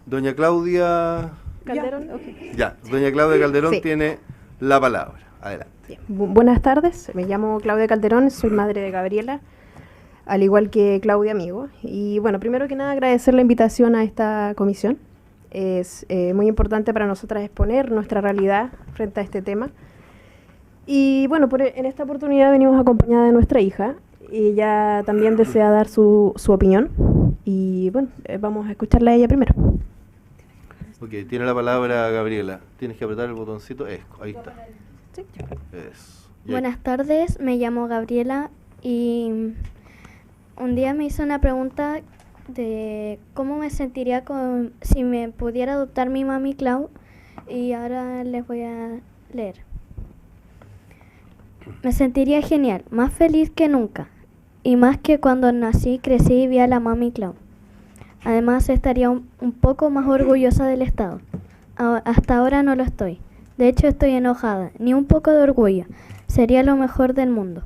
Doña Claudia... Calderón. Ya, doña Claudia Calderón Sí. tiene la palabra. Adelante. Buenas tardes, me llamo Claudia Calderón, soy madre de Gabriela, al igual que Claudia Amigo. Y bueno, primero que nada agradecer la invitación a esta comisión. Es muy importante para nosotras exponer nuestra realidad frente a este tema. Y bueno, en esta oportunidad venimos acompañada de nuestra hija. Ella también desea dar su opinión. Y bueno, vamos a escucharla a ella primero. Ok, tiene la palabra Gabriela. Tienes que apretar el botoncito. Ahí está. Sí. Eso. Buenas tardes, me llamo Gabriela y un día me hizo una pregunta de cómo me sentiría si me pudiera adoptar mi mami Clau, y ahora les voy a leer. Me sentiría genial, más feliz que nunca, y más que cuando nací, crecí y vi a la mami Clau. Además estaría un poco más orgullosa del Estado. Hasta ahora no lo estoy. De hecho estoy enojada, ni un poco de orgullo. Sería lo mejor del mundo.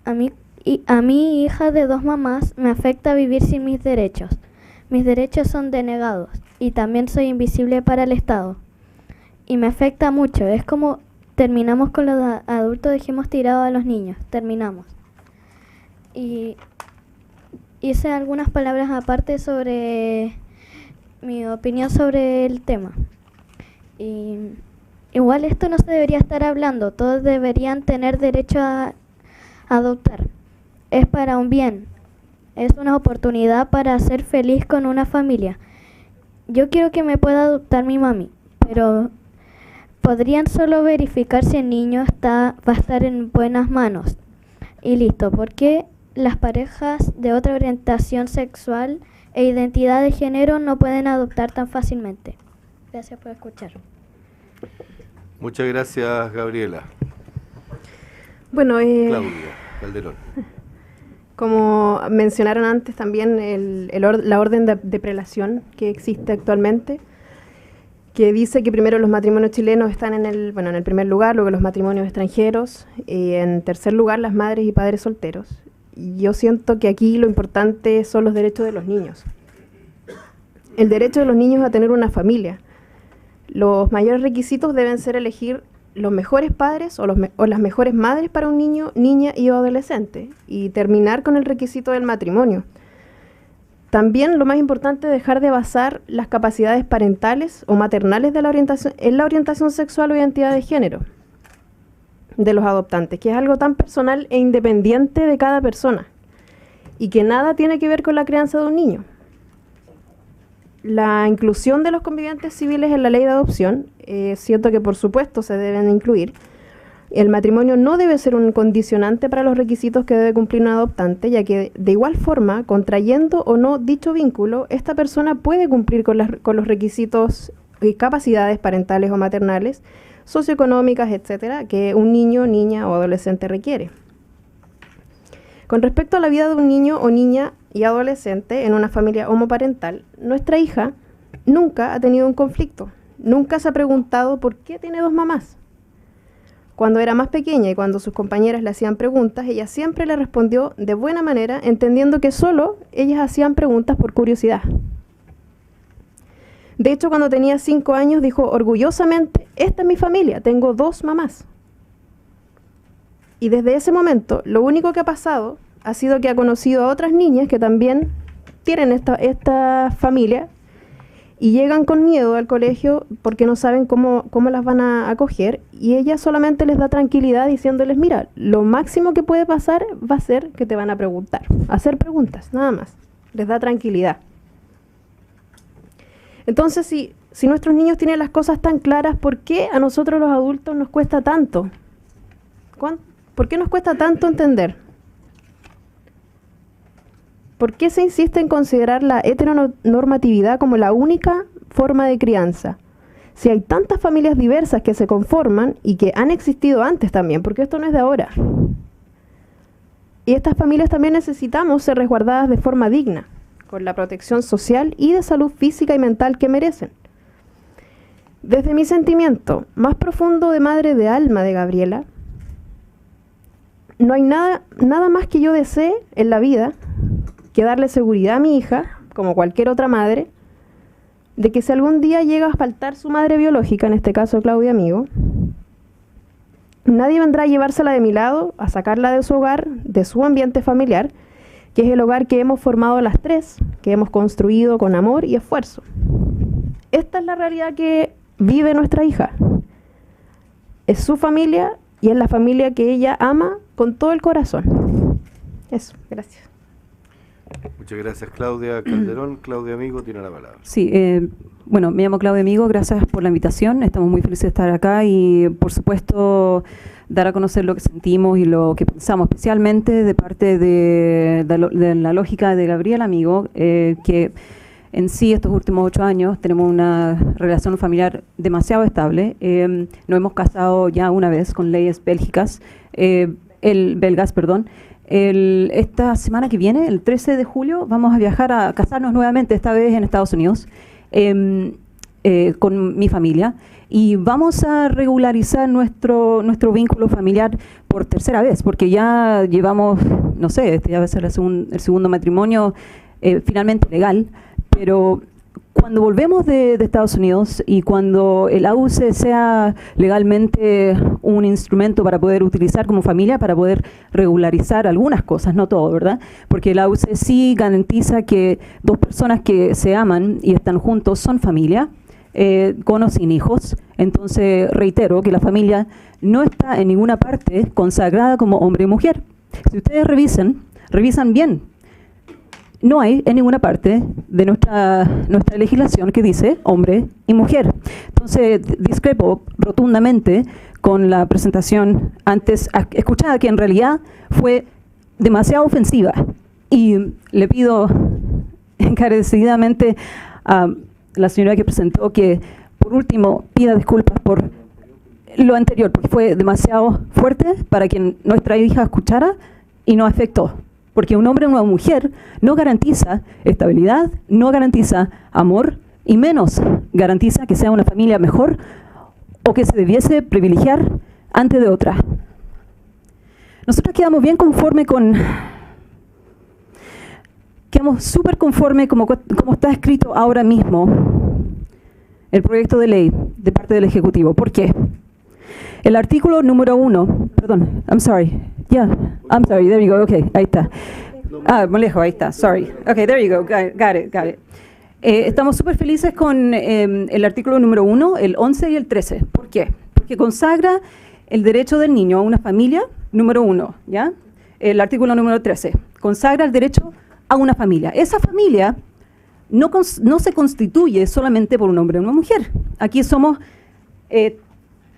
A mí, hija de 2 mamás, me afecta vivir sin mis derechos. Mis derechos son denegados y también soy invisible para el Estado. Y me afecta mucho. Es como terminamos con los adultos, dejemos tirado a los niños. Terminamos. Y hice algunas palabras aparte sobre mi opinión sobre el tema. Y igual esto no se debería estar hablando. Todos deberían tener derecho a adoptar. Es para un bien. Es una oportunidad para ser feliz con una familia. Yo quiero que me pueda adoptar mi mami, pero podrían solo verificar si el niño va a estar en buenas manos. Y listo, porque las parejas de otra orientación sexual e identidad de género no pueden adoptar tan fácilmente. Gracias por escuchar. Muchas gracias, Gabriela. Bueno, Claudia Calderón. como mencionaron antes también la orden de prelación que existe actualmente, que dice que primero los matrimonios chilenos están en el primer lugar, luego los matrimonios extranjeros, y en tercer lugar las madres y padres solteros. Y yo siento que aquí lo importante son los derechos de los niños. El derecho de los niños a tener una familia. Los mayores requisitos deben ser elegir los mejores padres o las mejores madres para un niño, niña y adolescente, y terminar con el requisito del matrimonio. También lo más importante es dejar de basar las capacidades parentales o maternales de la orientación sexual o identidad de género de los adoptantes, que es algo tan personal e independiente de cada persona y que nada tiene que ver con la crianza de un niño. La inclusión de los convivientes civiles en la ley de adopción, siento que por supuesto se deben incluir. El matrimonio no debe ser un condicionante para los requisitos que debe cumplir un adoptante, ya que de igual forma, contrayendo o no dicho vínculo, esta persona puede cumplir con los requisitos y capacidades parentales o maternales, socioeconómicas, etcétera, que un niño, niña o adolescente requiere. Con respecto a la vida de un niño o niña y adolescente en una familia homoparental, nuestra hija nunca ha tenido un conflicto, nunca se ha preguntado por qué tiene 2 mamás. Cuando era más pequeña y cuando sus compañeras le hacían preguntas, ella siempre le respondió de buena manera, entendiendo que solo ellas hacían preguntas por curiosidad. De hecho, cuando tenía 5 años, dijo orgullosamente, esta es mi familia, tengo 2 mamás. Y desde ese momento, lo único que ha pasado ha sido que ha conocido a otras niñas que también tienen esta familia y llegan con miedo al colegio porque no saben cómo las van a acoger, y ella solamente les da tranquilidad diciéndoles, mira, lo máximo que puede pasar va a ser que te van a preguntar, hacer preguntas, nada más. Les da tranquilidad. Entonces, si nuestros niños tienen las cosas tan claras, ¿por qué a nosotros los adultos nos cuesta tanto? ¿Por qué nos cuesta tanto entender? ¿Por qué se insiste en considerar la heteronormatividad como la única forma de crianza? Si hay tantas familias diversas que se conforman y que han existido antes también, porque esto no es de ahora. Y estas familias también necesitamos ser resguardadas de forma digna, con la protección social y de salud física y mental que merecen. Desde mi sentimiento más profundo de madre de alma de Gabriela, no hay nada más que yo desee en la vida que darle seguridad a mi hija, como cualquier otra madre, de que si algún día llega a faltar su madre biológica, en este caso Claudia Amigo, nadie vendrá a llevársela de mi lado, a sacarla de su hogar, de su ambiente familiar, que es el hogar que hemos formado las tres, que hemos construido con amor y esfuerzo. Esta es la realidad que vive nuestra hija. Es su familia y es la familia que ella ama con todo el corazón. Eso, gracias. Muchas gracias, Claudia Calderón. Claudia Amigo tiene la palabra. Sí, bueno, me llamo Claudia Amigo, gracias por la invitación. Estamos muy felices de estar acá y, por supuesto, dar a conocer lo que sentimos y lo que pensamos, especialmente de parte de la lógica de Gabriela Amigo, que en sí estos últimos 8 años tenemos una relación familiar demasiado estable. Nos hemos casado ya una vez con leyes belgas. Esta semana que viene, el 13 de julio, vamos a viajar a casarnos nuevamente, esta vez en Estados Unidos, con mi familia, y vamos a regularizar nuestro vínculo familiar por tercera vez, porque ya llevamos, no sé, este ya va a ser el segundo matrimonio finalmente legal, pero cuando volvemos de Estados Unidos y cuando el AUCE sea legalmente un instrumento para poder utilizar como familia, para poder regularizar algunas cosas, no todo, ¿verdad? Porque el AUCE sí garantiza que dos personas que se aman y están juntos son familia, con o sin hijos. Entonces, reitero que la familia no está en ninguna parte consagrada como hombre y mujer. Si ustedes revisan bien, no hay en ninguna parte de nuestra legislación que dice hombre y mujer. Entonces, discrepo rotundamente con la presentación antes escuchada, que en realidad fue demasiado ofensiva. Y le pido encarecidamente a la señora que presentó que, por último, pida disculpas por lo anterior, porque fue demasiado fuerte para que nuestra hija escuchara y no afectó. Porque un hombre o una mujer no garantiza estabilidad, no garantiza amor y menos garantiza que sea una familia mejor o que se debiese privilegiar antes de otra. Nosotros quedamos bien conforme quedamos súper conforme como está escrito ahora mismo el proyecto de ley de parte del Ejecutivo. ¿Por qué? El artículo número 1, perdón, I'm sorry, there you go, okay, ahí está. Muy lejos, ahí está, sorry. Okay, there you go, got it. Estamos súper felices con el artículo número 1, el 11 y el 13. ¿Por qué? Porque consagra el derecho del niño a una familia, número 1, ¿ya? El artículo número 13, consagra el derecho a una familia. Esa familia no se constituye solamente por un hombre o una mujer. Aquí somos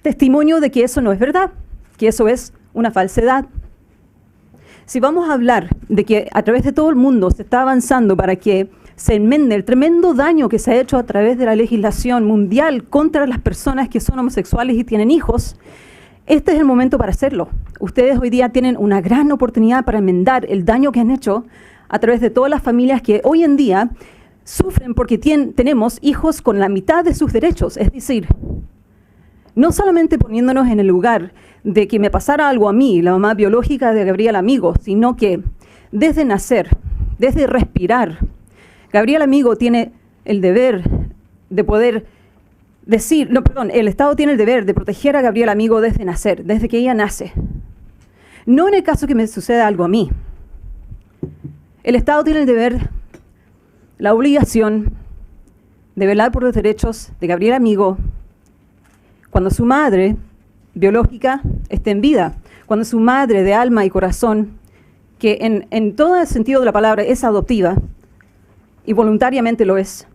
testimonio de que eso no es verdad, que eso es una falsedad. Si vamos a hablar de que a través de todo el mundo se está avanzando para que se enmende el tremendo daño que se ha hecho a través de la legislación mundial contra las personas que son homosexuales y tienen hijos, este es el momento para hacerlo. Ustedes hoy día tienen una gran oportunidad para enmendar el daño que han hecho a través de todas las familias que hoy en día sufren porque tenemos hijos con la mitad de sus derechos, es decir, no solamente poniéndonos en el lugar de que me pasara algo a mí, la mamá biológica de Gabriela Amigo, sino que desde nacer, desde respirar, Gabriela Amigo tiene el deber de poder decir, el Estado tiene el deber de proteger a Gabriela Amigo desde nacer, desde que ella nace. No en el caso que me suceda algo a mí. El Estado tiene el deber, la obligación de velar por los derechos de Gabriela Amigo cuando su madre biológica esté en vida, cuando su madre de alma y corazón, que en todo el sentido de la palabra es adoptiva y voluntariamente lo es,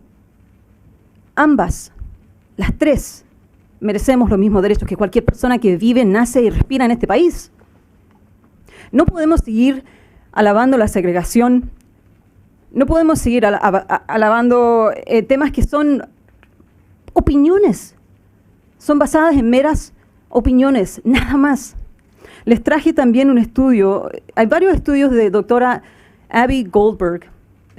ambas, las tres, merecemos los mismos derechos que cualquier persona que vive, nace y respira en este país. No podemos seguir alabando la segregación, no podemos seguir alabando temas que son opiniones, son basadas en meras opiniones, nada más. Les traje también un estudio, hay varios estudios de doctora Abby Goldberg,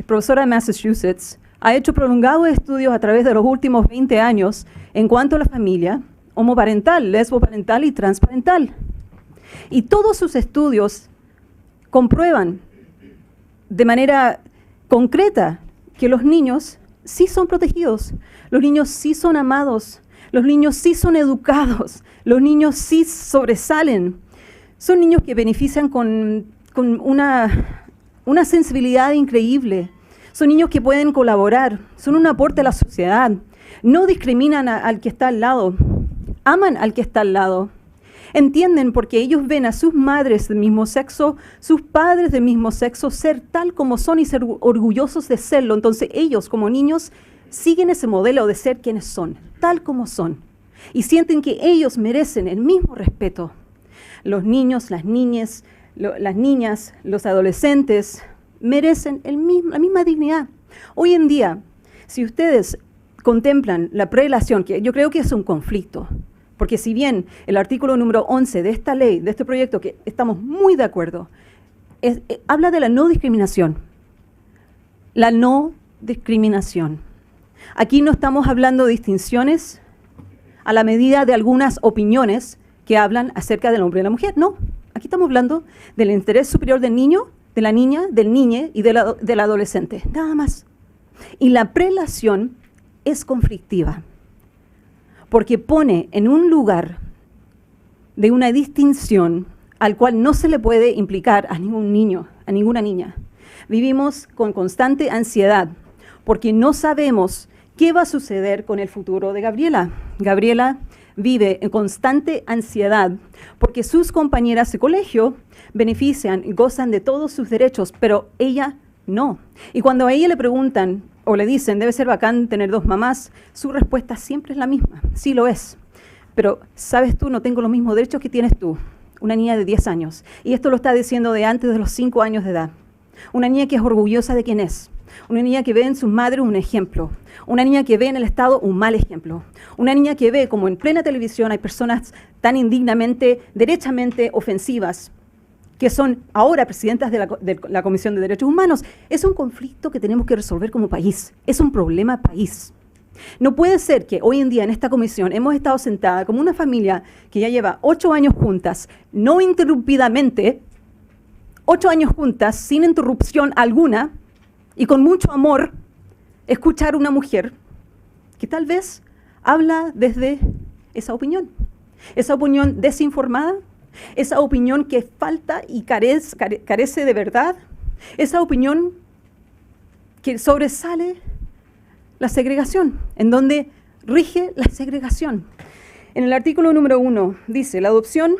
profesora de Massachusetts, ha hecho prolongados estudios a través de los últimos 20 años en cuanto a la familia homoparental, lesboparental y transparental. Y todos sus estudios comprueban de manera concreta que los niños sí son protegidos, los niños sí son amados, los niños sí son educados, los niños sí sobresalen. Son niños que benefician con una sensibilidad increíble. Son niños que pueden colaborar, son un aporte a la sociedad. No discriminan al que está al lado, aman al que está al lado. Entienden porque ellos ven a sus madres del mismo sexo, sus padres del mismo sexo, ser tal como son y ser orgullosos de serlo. Entonces ellos como niños siguen ese modelo de ser quienes son, tal como son. Y sienten que ellos merecen el mismo respeto. Los niños, las niñas, los adolescentes merecen la misma dignidad. Hoy en día, si ustedes contemplan la prelación, que yo creo que es un conflicto, porque si bien el artículo número 11 de esta ley, de este proyecto, que estamos muy de acuerdo, habla de la no discriminación. La no discriminación. Aquí no estamos hablando de distinciones a la medida de algunas opiniones que hablan acerca del hombre y la mujer. No, aquí estamos hablando del interés superior del niño, de la niña, del niñe y del adolescente. Nada más. Y la prelación es conflictiva, porque pone en un lugar de una distinción al cual no se le puede implicar a ningún niño, a ninguna niña. Vivimos con constante ansiedad, porque no sabemos qué va a suceder con el futuro de Gabriela. Gabriela vive en constante ansiedad, porque sus compañeras de colegio benefician y gozan de todos sus derechos, pero ella no. Y cuando a ella le preguntan o le dicen, debe ser bacán tener 2 mamás, su respuesta siempre es la misma, sí lo es. Pero, ¿sabes tú? No tengo los mismos derechos que tienes tú, una niña de 10 años. Y esto lo está diciendo de antes de los 5 años de edad. Una niña que es orgullosa de quién es. Una niña que ve en sus madres un ejemplo. Una niña que ve en el Estado un mal ejemplo. Una niña que ve como en plena televisión hay personas tan indignamente, derechamente ofensivas, que son ahora presidentas de la Comisión de Derechos Humanos. Es un conflicto que tenemos que resolver como país. Es un problema país. No puede ser que hoy en día en esta comisión hemos estado sentada como una familia que ya lleva 8 años juntas, no interrumpidamente, 8 años juntas, sin interrupción alguna, y con mucho amor, escuchar a una mujer que tal vez habla desde esa opinión desinformada, esa opinión que falta y carece de verdad, esa opinión que sobresale la segregación, en donde rige la segregación. En el artículo número 1 dice, la adopción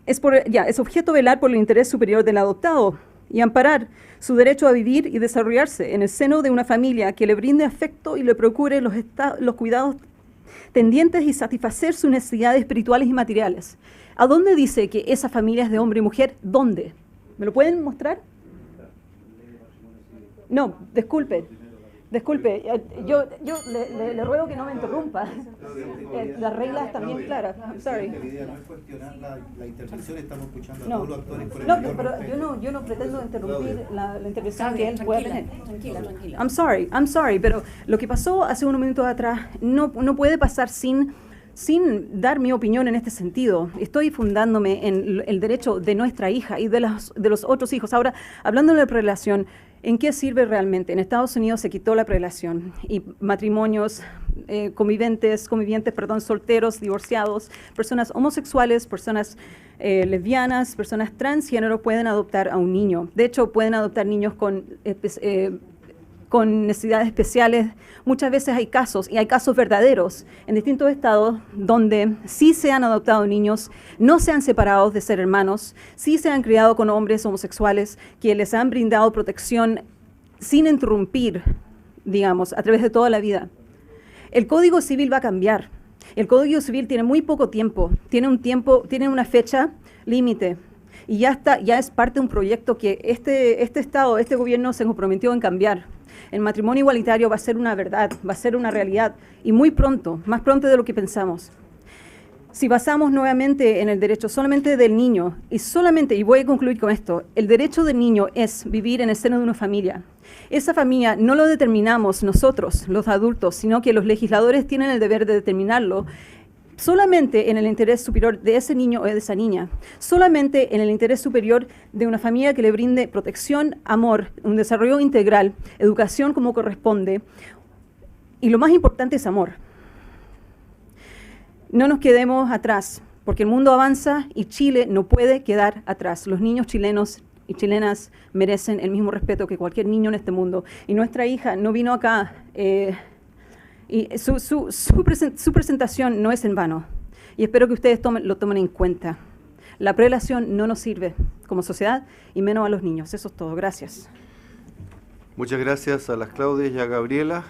es objeto de velar por el interés superior del adoptado y amparar su derecho a vivir y desarrollarse en el seno de una familia que le brinde afecto y le procure los cuidados tendientes y satisfacer sus necesidades espirituales y materiales. ¿A dónde dice que esa familia es de hombre y mujer? ¿Dónde? ¿Me lo pueden mostrar? No, disculpe, yo le ruego que no me interrumpa. Las reglas están bien claras. I'm sorry. La idea no es cuestionar la intervención, estamos escuchando a No, todos los actores por el no, mayor pero respeto. yo no pretendo interrumpir la intervención Está que bien, él pueda tranquila, tener. tranquila. I'm sorry, pero lo que pasó hace unos minutos atrás no puede pasar sin dar mi opinión en este sentido. Estoy fundándome en el derecho de nuestra hija y de los otros hijos. Ahora, hablando de la prelación, ¿en qué sirve realmente? En Estados Unidos se quitó la prelación y matrimonios convivientes, solteros, divorciados, personas homosexuales, personas lesbianas, personas transgénero pueden adoptar a un niño. De hecho, pueden adoptar niños con necesidades especiales. Muchas veces hay casos, y hay casos verdaderos, en distintos estados donde sí se han adoptado niños, no se han separado de ser hermanos, sí se han criado con hombres homosexuales que les han brindado protección sin interrumpir, digamos, a través de toda la vida. El Código Civil va a cambiar. El Código Civil tiene muy poco tiempo, tiene una fecha límite. Y ya es parte de un proyecto que este Estado, este gobierno se comprometió en cambiar. El matrimonio igualitario va a ser una verdad, va a ser una realidad, y muy pronto, más pronto de lo que pensamos. Si basamos nuevamente en el derecho solamente del niño, y voy a concluir con esto, el derecho del niño es vivir en el seno de una familia. Esa familia no lo determinamos nosotros, los adultos, sino que los legisladores tienen el deber de determinarlo, solamente en el interés superior de ese niño o de esa niña, solamente en el interés superior de una familia que le brinde protección, amor, un desarrollo integral, educación como corresponde, y lo más importante es amor. No nos quedemos atrás, porque el mundo avanza y Chile no puede quedar atrás. Los niños chilenos y chilenas merecen el mismo respeto que cualquier niño en este mundo. Y nuestra hija no vino acá, y su presentación no es en vano. Y espero que ustedes lo tomen en cuenta. La prelación no nos sirve como sociedad y menos a los niños. Eso es todo. Gracias. Muchas gracias a las Claudias y a Gabriela.